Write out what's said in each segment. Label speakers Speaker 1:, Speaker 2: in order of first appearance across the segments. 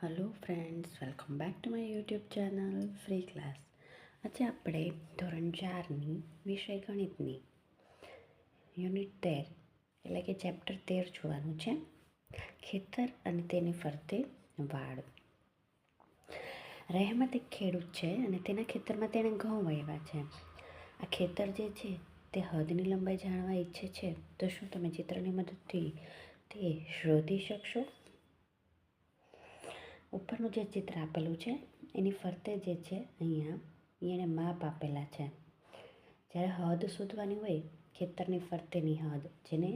Speaker 1: Hello friends, welcome back to my YouTube channel free class. આજે આપણે ધોરણ 4ની વિષય ગણિતની યુનિટ 13 એટલે કે ચેપ્ટર 13 જોવાનું છે. ખેતર અને તેની ફરતે વાડ. રહેમત એક ખેડૂત છે અને તેના ખેતરમાં તેણે ઘઉં વાવ્યા છે. આ ખેતર જે છે તે હદની લંબાઈ જાણવા ઈચ્છે છે, તો શું તમે ચિત્રની મદદથી તે શોધી શકશો? ઉપરનું જે ચિત્ર આપેલું છે એની ફરતે જે છે અહીંયા એને માપ આપેલા છે. જ્યારે હદ શોધવાની હોય ખેતરની ફરતેની હદ, જેને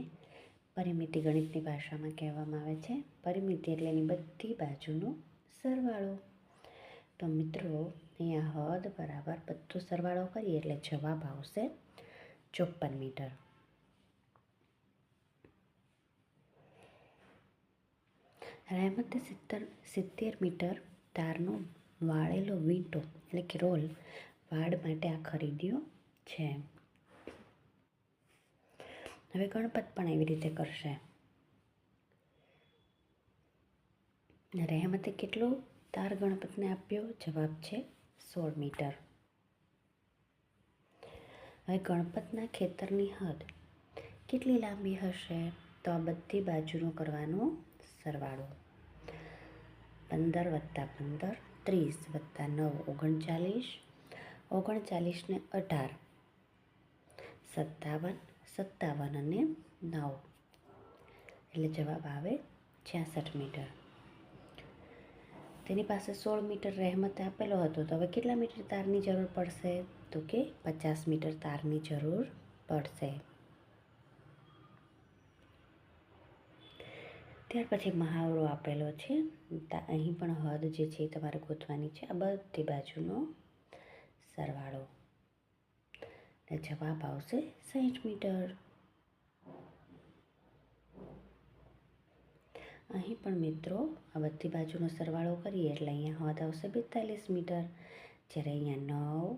Speaker 1: પરિમિતિ ગણિતની ભાષામાં કહેવામાં આવે છે. પરિમિતિ એટલે એની બધી બાજુનો સરવાળો. તો મિત્રો અહીંયા હદ બરાબર બધો સરવાળો કરીએ એટલે જવાબ આવશે 54 મીટર. રહેમતે 70 મીટર તારનો વાળેલો વીંટો એટલે કે રોલ વાડ માટે આ ખરીદ્યો છે. હવે ગણપત પણ એવી રીતે કરશે. રહેમતે કેટલો તાર ગણપતને આપ્યો? જવાબ છે 16 મીટર. હવે ગણપતના ખેતરની હદ કેટલી લાંબી હશે? તો આ બધી બાજુનો કરવાનો સરવાળો. 15 + 15 30 + 9 39, 39 ને 18 57, 57 અને 9 એટલે જવાબ આવે 66 મીટર. તેની પાસે 16 મીટર રહેમતે આપેલો હતો, તો હવે કેટલા મીટર તારની જરૂર પડશે? તો કે 50 મીટર તારની જરૂર પડશે. ત્યાર પછી મહાવરો આપેલો છે. અહીં પણ હદ જે છે એ તમારે ગોતવાની છે. આ બધી બાજુનો સરવાળો. જવાબ આવશે 60 મીટર. અહીં પણ મિત્રો આ બધી બાજુનો સરવાળો કરીએ એટલે અહીંયા હદ આવશે 42 મીટર. જ્યારે અહીંયા 9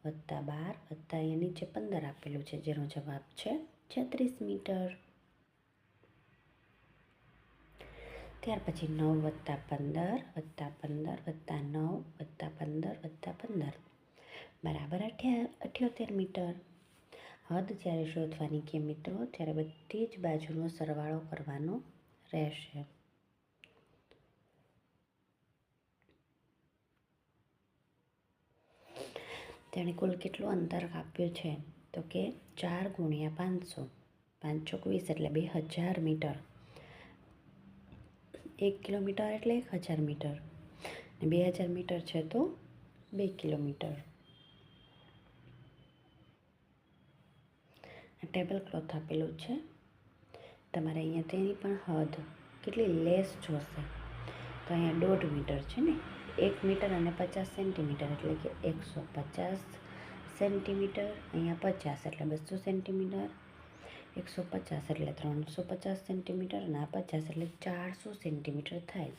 Speaker 1: + 12 + અહીંયા નીચે 15 આપેલું છે, જેનો જવાબ છે 36 મીટર. ત્યાર પછી 9 + 15 + 15 + 9 + 15 + 15 બરાબર 78 મીટર. હદ જ્યારે શોધવાની કે મિત્રો ત્યારે બધી જ બાજુનો સરવાળો કરવાનો રહેશે. તેણે કુલ કેટલું અંતર કાપ્યું છે? તો કે 4 × 500, 5 ચોક 20 એટલે 2000 મીટર. 1 કિલોમીટર એટલે 1000 મીટર, અને 2000 મીટર છે તો 2 કિલોમીટર. ટેબલ ક્લોથ આપેલું છે. તમારે અહીંયા તેની પણ હદ કેટલી લેસ જોશે, તો અહીંયા 1.5 મીટર છે ને, 1 મીટર અને 50 સેન્ટીમીટર એટલે કે 150 સેન્ટીમીટર. અહીંયા 50 એટલે 200 સેન્ટીમીટર, 150 એટલે 350 સેન્ટીમીટર, અને આ 50 એટલે 400 સેન્ટીમીટર થાય.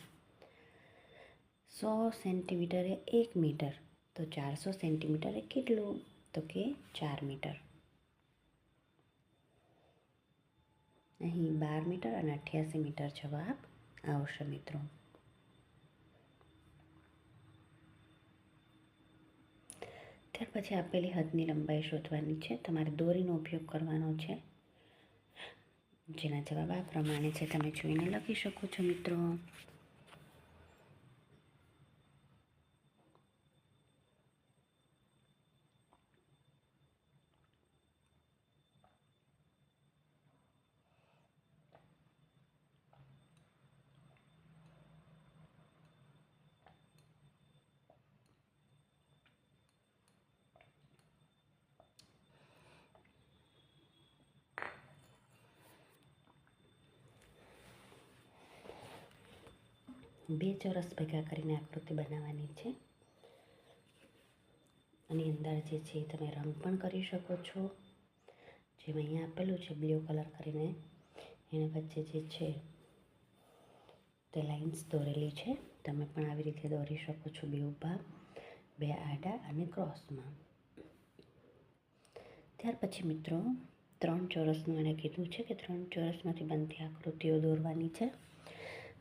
Speaker 1: 100 સેન્ટીમીટર એ 1 મીટર, તો 400 સેન્ટીમીટર એ કેટલું? તો કે 4 મીટર. અહીં 12 મીટર અને 88 મીટર જવાબ આવશે મિત્રો. ત્યાર પછી આપેલી હદની લંબાઈ શોધવાની છે. તમારે દોરીનો ઉપયોગ કરવાનો છે, જેના જવાબ આ પ્રમાણે છે. તમે જોઈને લખી શકો છો મિત્રો. બે ચોરસ ભેગા કરીને આકૃતિ બનાવવાની છે. આની અંદર જે છે તમે રંગ પણ કરી શકો છો. જેમ અહીંયા આપેલું છે બ્લુ કલર કરીને, એના વચ્ચે જે છે તે લાઇન્સ દોરેલી છે. તમે પણ આવી રીતે દોરી શકો છો, બે ઊભા, બે આડા અને ક્રોસમાં. ત્યાર પછી મિત્રો 3 ચોરસનું એને કીધું છે કે 3 ચોરસમાંથી બનતી આકૃતિઓ દોરવાની છે.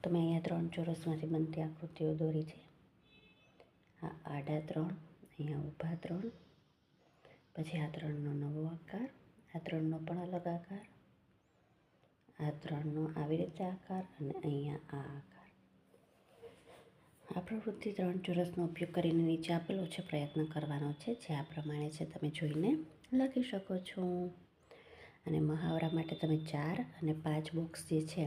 Speaker 1: તો મેં અહીંયા 3 ચોરસમાંથી બનતી આકૃતિઓ દોરી છે. આ આડા 3, અહીંયા ઊભા 3, પછી આ 3નો નવો આકાર, આ 3નો પણ અલગ આકાર, આ 3નો આવી રીતે આકાર અને અહીંયા આ આકાર. આ પ્રવૃત્તિ 3 ચોરસનો ઉપયોગ કરીને નીચે આપેલો છે પ્રયત્ન કરવાનો છે, જે આ પ્રમાણે છે, તમે જોઈને લખી શકો છો. અને મહાવરા માટે તમે 4 અને 5 બોક્સ જે છે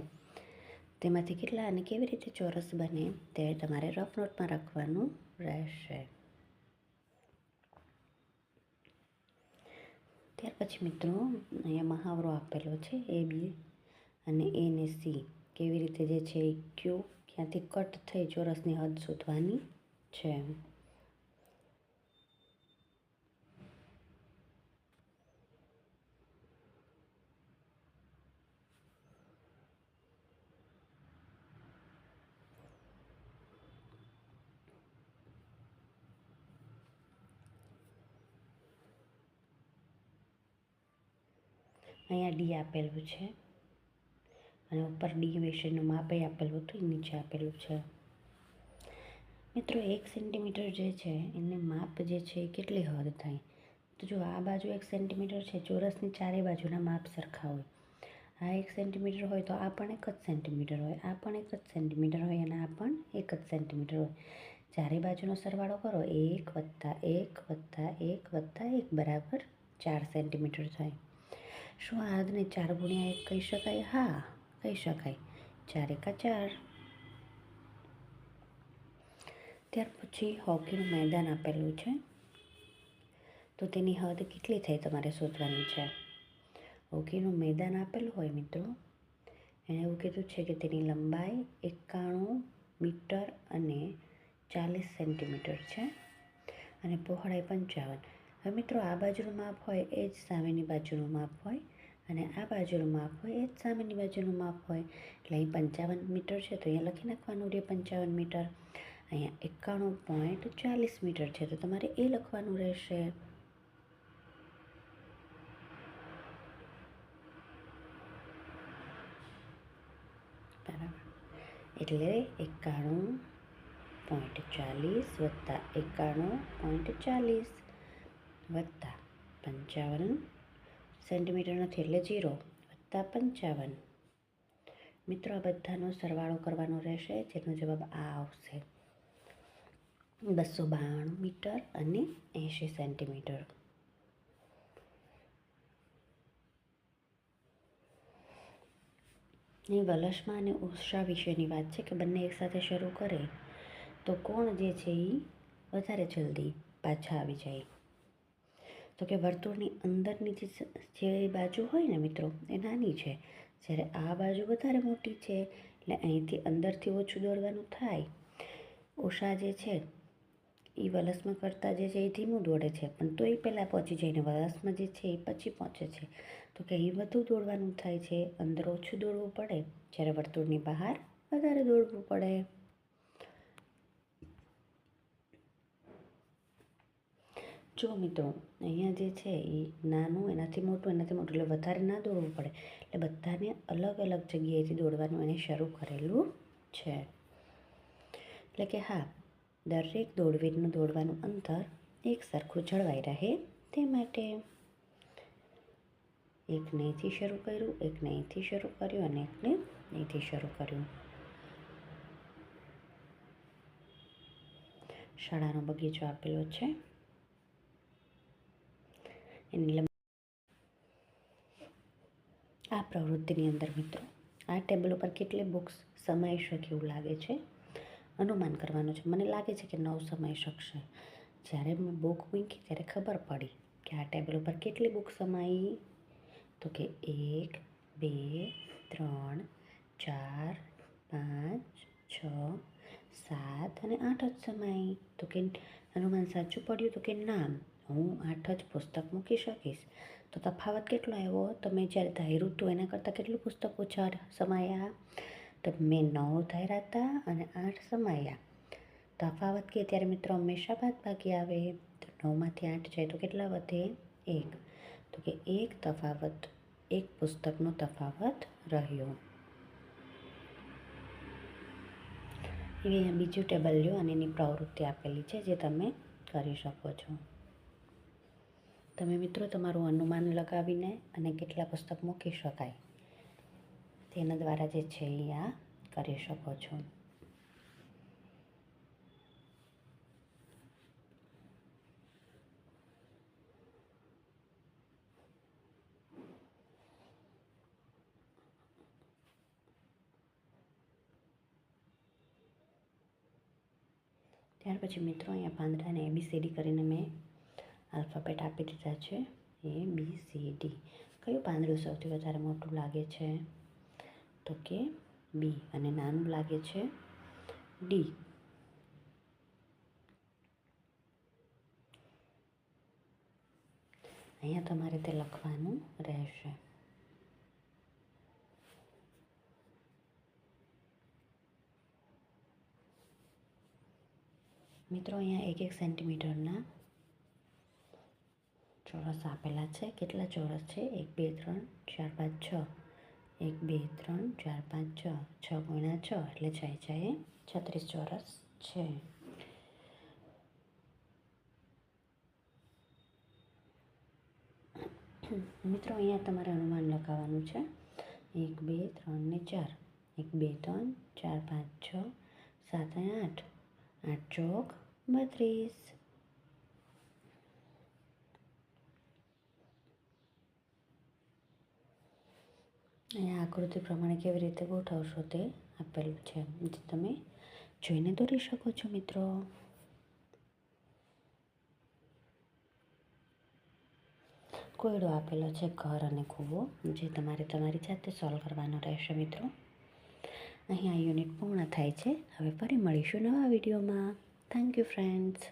Speaker 1: તેમાંથી કેટલા અને કેવી રીતે ચોરસ બને તે તમારે રફ નોટમાં રાખવાનું રહેશે. ત્યાર પછી મિત્રો અહીંયા મહાવરો આપેલો છે A, B અને A ને C કેવી રીતે જે છે એ ક્યુ ક્યાંથી કટ થઈ ચોરસની હદ શોધવાની છે. અહીંયા D આપેલું છે અને ઉપર D વિશેનું માપ આપેલું હતું, નીચે આપેલું છે. મિત્રો 1 સેન્ટીમીટર જે છે એને માપ જે છે એ કેટલી હદ થાય? તો જો આ બાજુ 1 સેન્ટીમીટર છે, ચોરસની ચારે બાજુના માપ સરખા હોય. આ 1 સેન્ટીમીટર હોય તો આ પણ 1 જ સેન્ટીમીટર હોય, આ પણ 1 જ સેન્ટીમીટર હોય અને આ પણ 1 જ સેન્ટીમીટર હોય. ચારે બાજુનો સરવાળો કરો 1 + 1 + 1 + 1 બરાબર 4 સેન્ટીમીટર થાય. શું આ હદને 4 × 1 કહી શકાય? હા, કહી શકાય. 4 × 4. ત્યાર પછી હોકીનું મેદાન આપેલું છે, તો તેની હદ કેટલી થઈ તમારે શોધવાની છે. હોકીનું મેદાન આપેલું હોય મિત્રો, એણે એવું કીધું છે કે તેની લંબાઈ 91 મીટર અને 40 સેન્ટીમીટર છે અને પહોળાઈ 55. હવે મિત્રો આ બાજુનું માપ હોય એ જ સામેની બાજુનું માપ હોય અને આ બાજુનું માપ હોય એ જ સામેની બાજુનું માપ હોય. એટલે અહીં 55 મીટર છે તો અહીંયા લખી નાખવાનું રહે 55 મીટર. અહીંયા 91.40 મીટર છે તો તમારે એ લખવાનું રહેશે. બરાબર, એટલે 91.40 + 91.40 વત્તા 55 સેન્ટીમીટર નથી એટલે 0 + 55. મિત્રો આ બધાનો સરવાળો કરવાનો રહેશે, જેનો જવાબ આ આવશે 292 મીટર અને 80 સેન્ટીમીટર. અહીં વલસમાં અને ઉષા વિશેની વાત છે કે બંને એકસાથે શરૂ કરે તો કોણ જે છે એ વધારે જલ્દી પાછા આવી જાય. તો કે વર્તુળની અંદરની જે બાજુ હોય ને મિત્રો એ નાની છે, જ્યારે આ બાજુ વધારે મોટી છે, એટલે અહીંથી અંદરથી ઓછું દોડવાનું થાય. ઉષા જે છે એ વલસમાં કરતાં જે છે એ ધીમું દોડે છે, પણ તો એ પહેલાં પહોંચી જઈને વલસમાં જે છે એ પછી પહોંચે છે. તો કે અહીં વધુ દોડવાનું થાય છે, અંદર ઓછું દોડવું પડે, જ્યારે વર્તુળની બહાર વધારે દોડવું પડે. જો મિત્રો અહીંયા જે છે એ નાનું એનાથી મોટું એટલે વધારે ના દોડવું પડે, એટલે બધાને અલગ અલગ જગ્યાએથી દોડવાનું એને શરૂ કરેલું છે. એટલે કે હા, દરેક દોડવીરનું દોડવાનું અંતર એક સરખું જળવાઈ રહે તે માટે. એકને અહીંથી શરૂ કર્યું, એકને અહીંથી શરૂ કર્યું અને એકને અહીંથી શરૂ કર્યું. શાળાનો બગીચો આપેલો છે, એની આ પ્રવૃત્તિની અંદર મિત્રો આ ટેબલ ઉપર કેટલી બુક્સ સમાઈ શકે એવું લાગે છે, અનુમાન કરવાનું છે. મને લાગે છે કે 9 સમાઈ શકશે. જ્યારે મેં બુક મૂકી ત્યારે ખબર પડી કે આ ટેબલ ઉપર કેટલી બુક સમાઈ, તો કે 1 2 3 4 5 6 7 અને 8 જ સમાઈ. તો કે અનુમાન સાચું પડ્યું. તો કે ના, હું 8 જ પુસ્તક મૂકી શકીશ. તો તફાવત કેટલો આવ્યો? તો મેં જ્યારે ધાર્યું હતું એના કરતાં કેટલું પુસ્તક ઓછા સમાયા? તો મેં 9 ધાર્યા હતા અને 8 સમાયા. તફાવત કે ત્યારે મિત્રો હંમેશા બાદબાકી આવે. તો 9માંથી 8 જાય તો કેટલા વધે? 1. તો કે 1 તફાવત, 1 પુસ્તકનો તફાવત રહ્યો. એવી અહીંયા બીજું ટેબલ લ્યો અને એની પ્રવૃત્તિ આપેલી છે જે તમે કરી શકો છો. તમે મિત્રો તમારું અનુમાન લગાવીને અને કેટલા પુસ્તક મૂકી શકાય તેના દ્વારા જે છે એ આ કરી શકો છો. ત્યાર પછી મિત્રો અહીંયા પાંદડાને ABCD કરીને મેં આલ્ફાબેટ આપી દીધા છે. ABCD. કયું પાંદડું સૌથી વધારે મોટું લાગે છે? તો કે બી. અને નાનું લાગે છે ડી. અહીંયા તમારે તે લખવાનું રહેશે. મિત્રો અહીંયા 1-1 સેન્ટીમીટરના ચોરસ આપેલા છે. કેટલા ચોરસ છે? 1 2 3 4 5 6. 1 2 3 4 5 6. 6 × 6 એટલે 6 × 36 ચોરસ છે. મિત્રો અહીંયા તમારે અનુમાન લગાવવાનું છે. 1 2 3 ને 4. 1 2 3 4 5 6 7 8. 8 ચોક 32. અહીંયા આકૃતિ પ્રમાણે કેવી રીતે ગોઠવશો તે આપેલું છે, જે તમે જોઈને દોરી શકો છો મિત્રો. કોયડો આપેલો છે ઘર અને કૂવો, જે તમારે તમારી જાતે સોલ્વ કરવાનો રહેશે મિત્રો. અહીં આ યુનિટ પૂર્ણ થાય છે. હવે ફરી મળીશું નવા વિડીયોમાં. Thank you friends.